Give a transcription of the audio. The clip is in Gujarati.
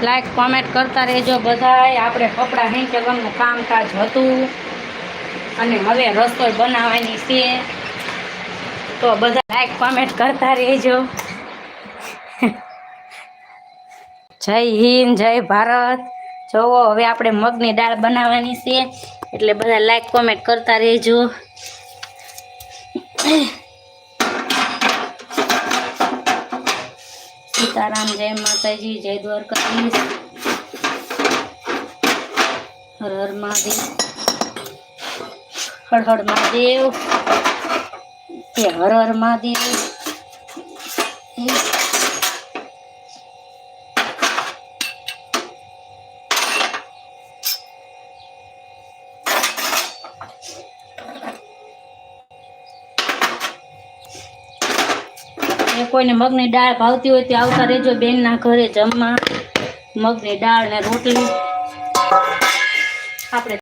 લાઈક કોમેન્ટ કરતા રહેજો બધાય। આપણે કપડાં હેંચવાનું કામકાજ હતું અને હવે રસોઈ બનાવવાની છે, તો બધા લાઈક કોમેન્ટ કરતા રહેજો। જય હિન્દ, જય ભારત। જોવો હવે આપણે મગની દાળ બનાવવાની છે, એટલે બધા લાઈક કોમેન્ટ કરતા રહેજો। સીતારામ, જય માતાજી, જય દ્વારકાધીશ, હર હર મહાદેવ, હર હર મહાદેવ, હર હર મહાદેવ। કોઈને મગની દાળ ભાવતી હોય તો આવતા રહેજો બેનના ઘરે જમવા। મગની દાળ ને રોટલી